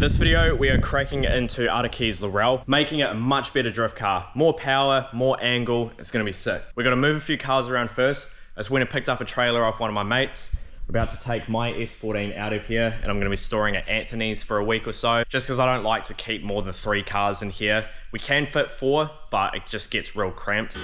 This video, we are cracking into RB's Laurel, making it a much better drift car. More power, more angle, it's gonna be sick. We're gonna move a few cars around first. I just went and picked up a trailer off one of my mates. We're about to take my S14 out of here and I'm gonna be storing at Anthony's for a week or so, just because I don't like to keep more than 3 cars in here. We can fit 4, but it just gets real cramped.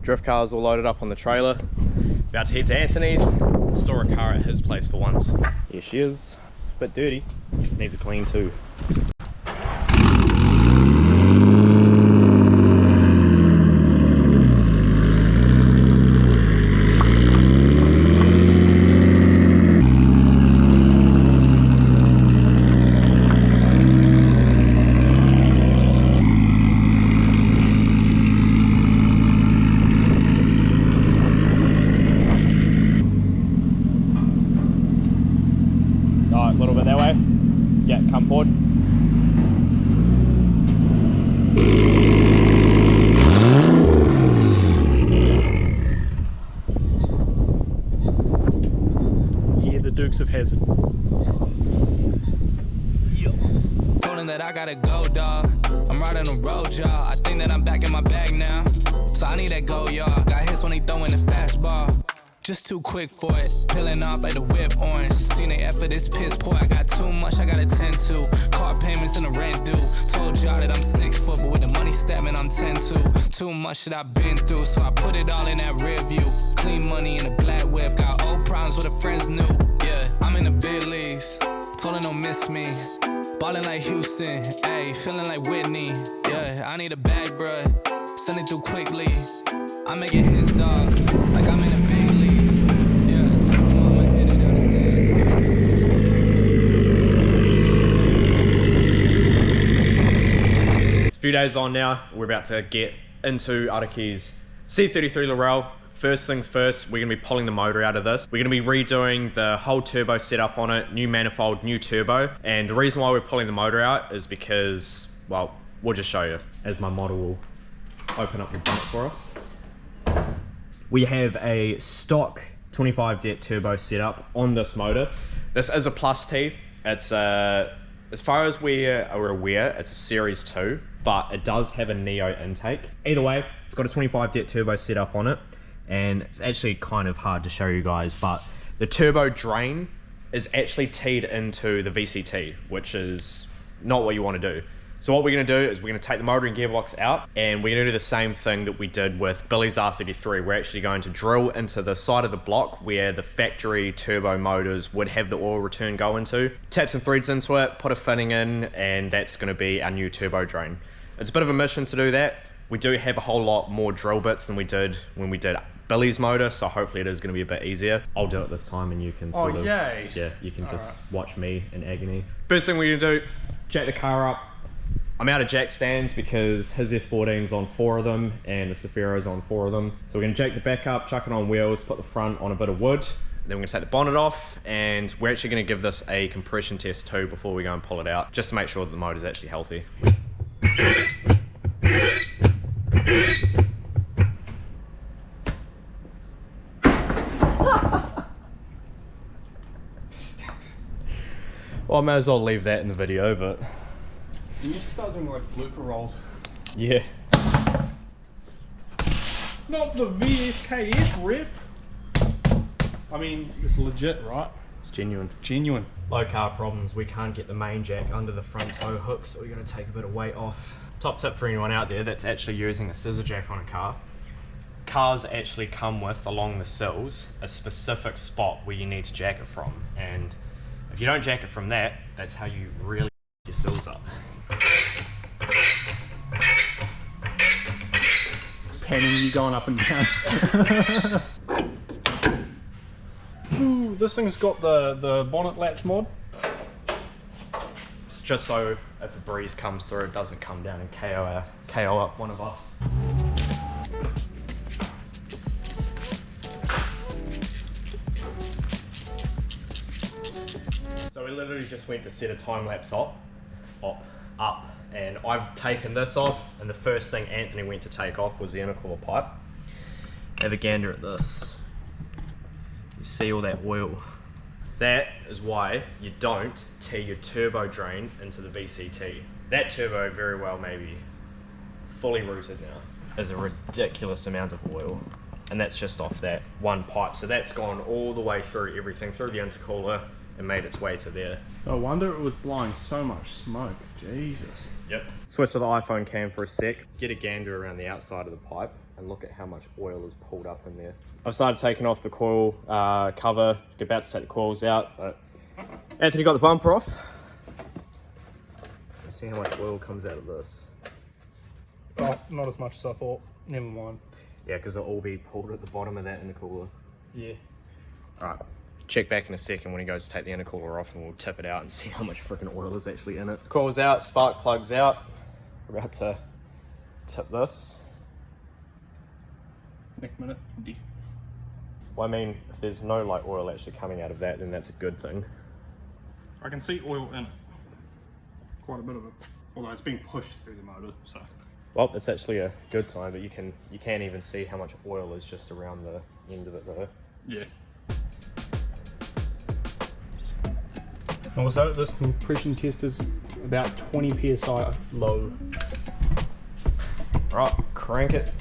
Drift cars all loaded up on the trailer. About to head to Anthony's, store a car at his place for once. Here she is, a bit dirty, needs a clean too. A little bit that way. Yeah, come forward. Yeah, the Dukes of Hazzard. Told him that I gotta go, dog. I'm riding the road, y'all. I think that I'm back in my bag now. So I need that go, y'all. Got hits when he throwing the fastball. Just too quick for it, peeling off like the whip orange. Seen they effort, this piss poor. I got too much, I gotta tend to. Car payments and the rent due. Told y'all that I'm 6 foot, but with the money stabbing, I'm 10-2. Too much that I've been through, so I put it all in that rear view. Clean money in a black whip, got old problems with the friends new. Yeah, I'm in the big leagues, told her don't miss me. Ballin' like Houston, ayy, feeling like Whitney. Yeah, I need a bag, bruh, send it through quickly. I'm making his dog, like I'm in the big leagues. A few days on now, we're about to get into RB's C33 Laurel. First things first, we're gonna be pulling the motor out of this. We're gonna be redoing the whole turbo setup on it, new manifold, new turbo. And the reason why we're pulling the motor out is because, well, we'll just show you as my model will open up the bonnet for us. We have a stock 25 det turbo setup on this motor. This is a plus T. It's as far as we are aware, it's a Series 2, but it does have a Neo intake. Either way, it's got a 25 det turbo setup on it, and it's actually kind of hard to show you guys, but the turbo drain is actually teed into the VCT, which is not what you want to do. So what we're going to do is we're going to take the motor and gearbox out, and we're going to do the same thing that we did with Billy's R33. We're actually going to drill into the side of the block where the factory turbo motors would have the oil return go into, tap some threads into it, put a fitting in, and that's going to be our new turbo drain. It's a bit of a mission to do that. We do have a whole lot more drill bits than we did when we did Billy's motor, so hopefully it is going to be a bit easier. I'll do it this time and you can sort of... yay! Yeah, you can just watch me in agony. First thing we're going to do, jack the car up. I'm out of jack stands because his S14's on 4 of them and the Safiro's on 4 of them. So we're gonna jack the back up, chuck it on wheels, put the front on a bit of wood. Then we're gonna take the bonnet off, and we're actually gonna give this a compression test too before we go and pull it out, just to make sure that the motor's actually healthy. Well, I may as well leave that in the video, but... You need to start doing like blooper rolls. yeah. Not the VSKF rip. I mean, it's legit, right? It's genuine. Genuine. Low car problems, we can't get the main jack under the front tow hook, so we're going to take a bit of weight off. Top tip for anyone out there that's actually using a scissor jack on a car. Cars actually come with, along the sills, a specific spot where you need to jack it from. And if you don't jack it from that, that's how you really your sills up. Panning you going up and down. Ooh, this thing's got the bonnet latch mod. It's just so if a breeze comes through, it doesn't come down and KO up one of us. So we literally just went to set a time lapse up, and I've taken this off, and the first thing Anthony went to take off was the intercooler pipe. Have a gander at this. You see all that oil? That is why you don't tee your turbo drain into the VCT. That turbo very well may be fully rooted now. There's a ridiculous amount of oil, and that's just off that one pipe. So that's gone all the way through everything, through the intercooler, and made its way to there. No wonder it was blowing so much smoke. Jesus. Yep. Switch to the iPhone cam for a sec. Get a gander around the outside of the pipe and look at how much oil is pulled up in there. I've started taking off the coil cover, about to take the coils out, but Anthony got the bumper off. Let's see how much oil comes out of this. Oh, not as much as I thought. Never mind. Yeah, because it'll all be pulled at the bottom of that intercooler. Yeah. Alright, check back in a second when he goes to take the intercooler off, and we'll tip it out and see how much freaking oil is actually in it. Coil's out, spark plug's out. We're about to tip this. Next minute, empty. Well, I mean, if there's no like oil actually coming out of that, then that's a good thing. I can see oil in it. Quite a bit of it. Although it's being pushed through the motor, so. Well, it's actually a good sign, but you can even see how much oil is just around the end of it though. Yeah. Also, this compression test is about 20 psi low. Right, crank it.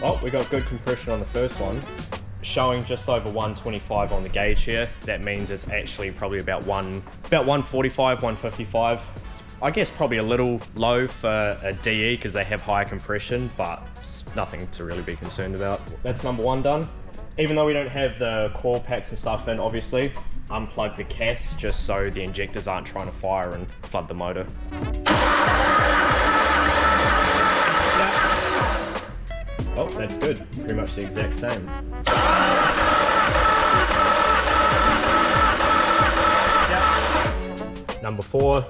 Oh, we got good compression on the first one. Showing just over 125 on the gauge here. That means it's actually probably about 145, 155. It's, I guess probably a little low for a DE because they have higher compression, but it's nothing to really be concerned about. That's number one done. Even though we don't have the coil packs and stuff in, obviously, unplug the CAS just so the injectors aren't trying to fire and flood the motor. Oh, that's good. Pretty much the exact same. Yep. Number 4.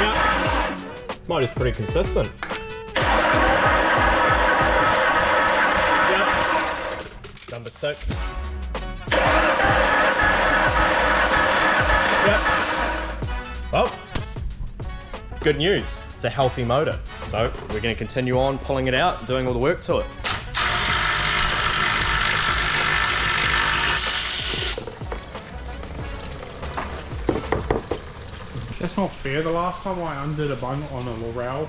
Yep. Motor's pretty consistent. Yep. Number 6. Yep. Well, good news. It's a healthy motor. So we're going to continue on pulling it out, doing all the work to it. That's not fair. The last time I undid a bung on a Laurel,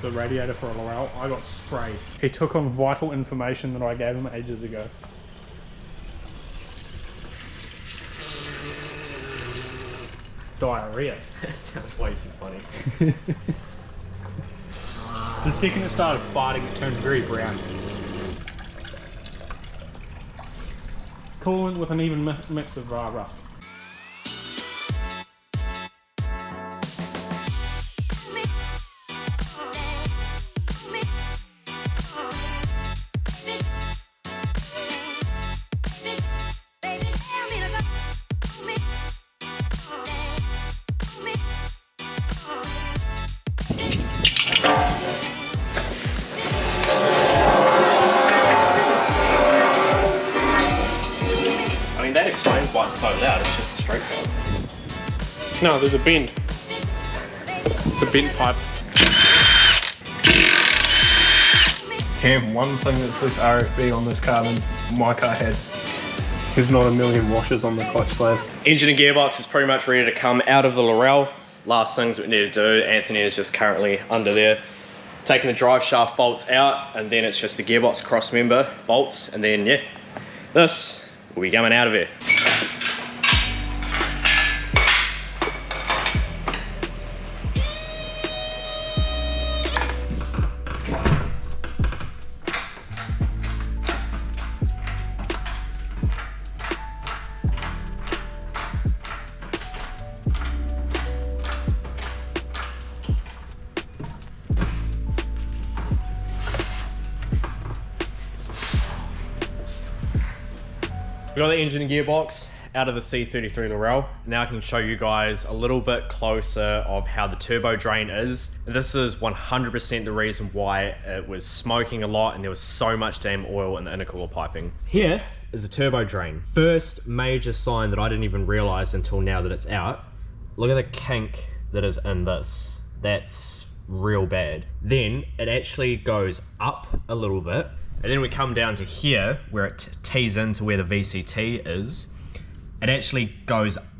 the radiator for a Laurel, I got sprayed. He took on vital information that I gave him ages ago. Diarrhea. That sounds way too funny. The second it started farting, it turned very brown. Coolant with an even mix of rust. That explains why it's so loud, it's just a straight pipe. No, there's a bend. It's a bent pipe. Cam, one thing that says RFB on this car than my car had. There's not a million washers on the clutch slab. Engine and gearbox is pretty much ready to come out of the Laurel. Last things we need to do, Anthony is just currently under there, taking the drive shaft bolts out, and then it's just the gearbox cross member bolts, and then yeah, this will be coming out of here. got the engine and gearbox out of the C33 Laurel. Now I can show you guys a little bit closer of how the turbo drain is. This is 100% the reason why it was smoking a lot and there was so much damn oil in the intercooler piping. Here is the turbo drain. First major sign that I didn't even realize until now that it's out. Look at the kink that is in this. That's real bad. Then it actually goes up a little bit, and then we come down to here where it tees into where the VCT is. It actually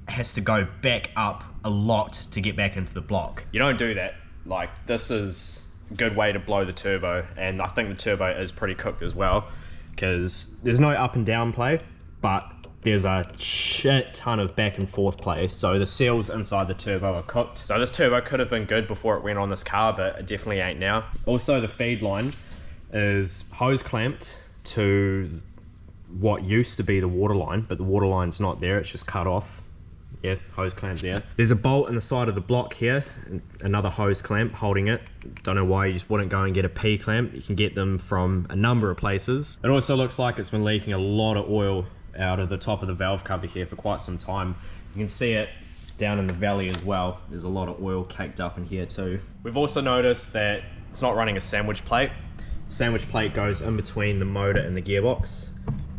has to go back up a lot to get back into the block. You don't do that. Like, this is a good way to blow the turbo, and I think the turbo is pretty cooked as well, because there's no up and down play, but there's a shit ton of back and forth play. So the seals inside the turbo are cooked. So this turbo could have been good before it went on this car, but it definitely ain't now. Also, the feed line is hose clamped to what used to be the water line, but the water line's not there, it's just cut off. Yeah, hose clamp there. There's a bolt in the side of the block here, another hose clamp holding it. Don't know why you just wouldn't go and get a P clamp. You can get them from a number of places. It also looks like it's been leaking a lot of oil out of the top of the valve cover here for quite some time. You can see it down in the valley as well. There's a lot of oil caked up in here too. We've also noticed that it's not running a sandwich plate. Sandwich plate goes in between the motor and the gearbox.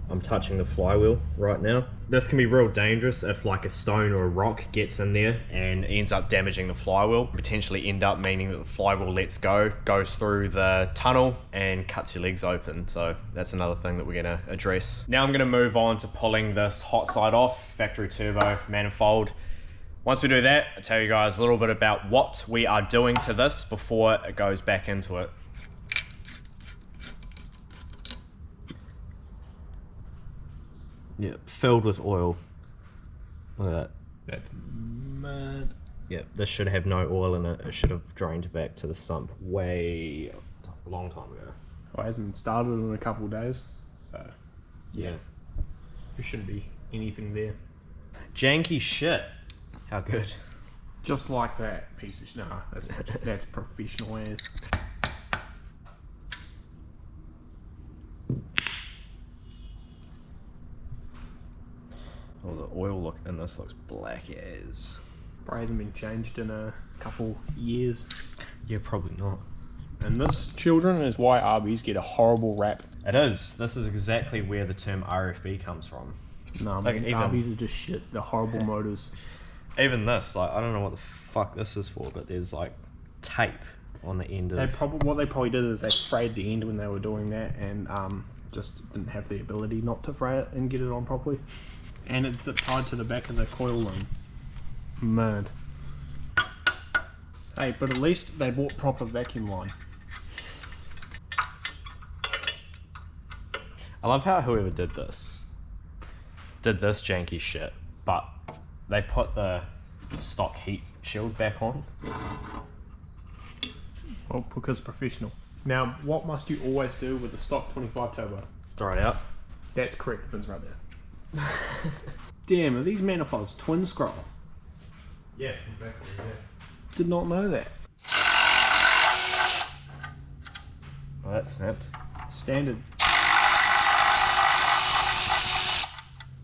I'm touching the flywheel right now. This can be real dangerous if like a stone or a rock gets in there and ends up damaging the flywheel. Potentially end up meaning that the flywheel lets go, goes through the tunnel and cuts your legs open. So that's another thing that we're gonna address. Now I'm gonna move on to pulling this hot side off, factory turbo manifold. Once we do that, I'll tell you guys a little bit about what we are doing to this before it goes back into it. Yeah, filled with oil. Look at that. That's mad. Yeah, this should have no oil in it. It should have drained back to the sump way a long time ago. Well, it hasn't started in a couple of days, so Yeah. there shouldn't be anything there. Janky shit. How good. Just like that piece of shit. No, that's professional as. Oh, the oil look in this looks black as. Probably hasn't been changed in a couple years. Yeah, probably not. And this, children, is why RBs get a horrible rap. It is. This is exactly where the term RFB comes from. No, Like, man, even- RBs are just shit. They're horrible motors. Even this, like, I don't know what the fuck this is for, but there's like tape on the end of. What they probably did is they frayed the end when they were doing that, and just didn't have the ability not to fray it and get it on properly. And it's tied to the back of the coil ring. Mad. Hey, but at least they bought proper vacuum line. I love how whoever did this janky shit, but they put the stock heat shield back on. Well, because professional. Now, what must you always do with the stock 25 turbo? Throw it out. That's correct, the pin's right there. Damn, are these manifolds twin scroll? Yeah, exactly. Yeah. Did not know that. Oh, that snapped. Standard.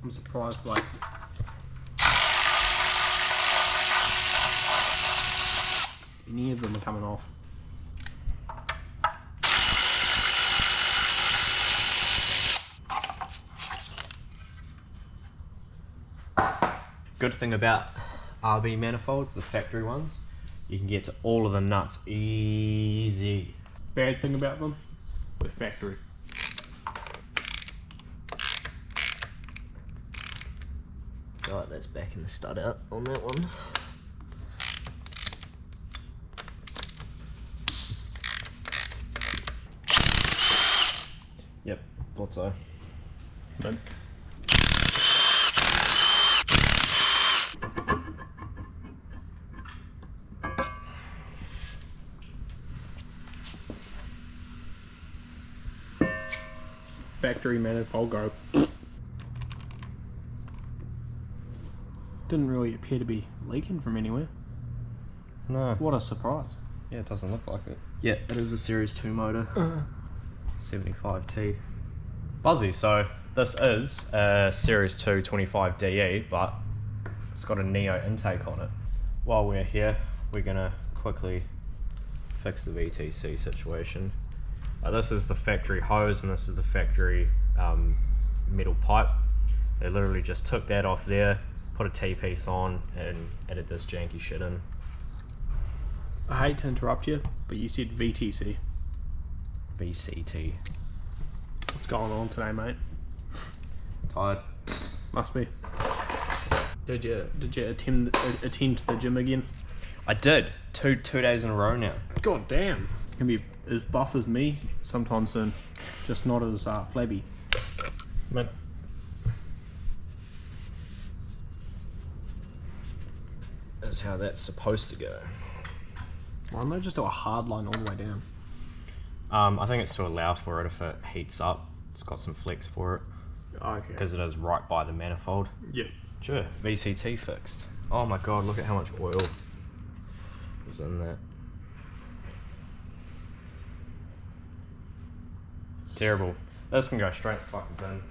I'm surprised, like, any of them are coming off. Good thing about RB manifolds, the factory ones, you can get to all of the nuts easy. Bad thing about them, they're factory. Right, that's backing the stud out on that one. Yep, thought so. But factory manifold go. Didn't really appear to be leaking from anywhere. No. What a surprise. Yeah, it doesn't look like it. Yeah, it is a Series 2 motor. 75T. Buzzy, so This is a Series 2 25 DE, but it's got a Neo intake on it. While we're here, we're gonna quickly fix the VTC situation. This is the factory hose and this is the factory metal pipe. They literally just took that off there, put a T-piece on and added this janky shit in. I hate to interrupt you, but you said VTC. VCT. What's going on today, mate? Tired. Must be. Did you attend to the gym again? I did. Two days in a row now. God damn. It's gonna be as buff as me sometime soon. Just not as flabby. Man. That's how that's supposed to go. Why don't they just do a hard line all the way down? I think it's to allow for it if it heats up. It's got some flex for it. Okay. Because it is right by the manifold. Yep. Sure, VCT fixed. Oh my god, look at how much oil is in that. Terrible. This can go straight fucking bin.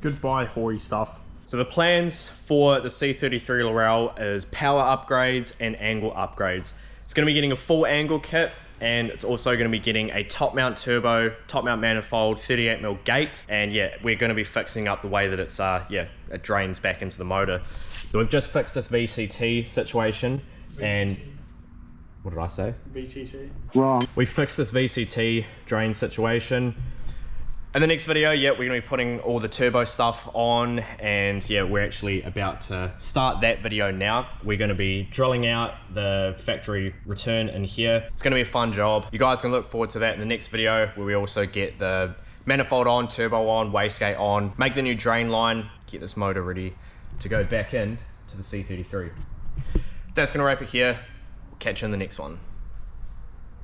Goodbye, hoary stuff. So the plans for the C33 Laurel is power upgrades and angle upgrades. It's going to be getting a full angle kit, and it's also going to be getting a top mount turbo, top mount manifold, 38mm gate, and yeah, we're going to be fixing up the way that it's it drains back into the motor. So we've just fixed this VCT situation, and what did I say? VTT. Wrong. We fixed this VCT drain situation. In the next video, yeah, we're gonna be putting all the turbo stuff on, and yeah, we're actually about to start that video now. We're gonna be drilling out the factory return in here. It's gonna be a fun job. You guys can look forward to that in the next video, where we also get the manifold on, turbo on, wastegate on, make the new drain line, get this motor ready to go back in to the C33. That's gonna wrap it here. We'll catch you in the next one.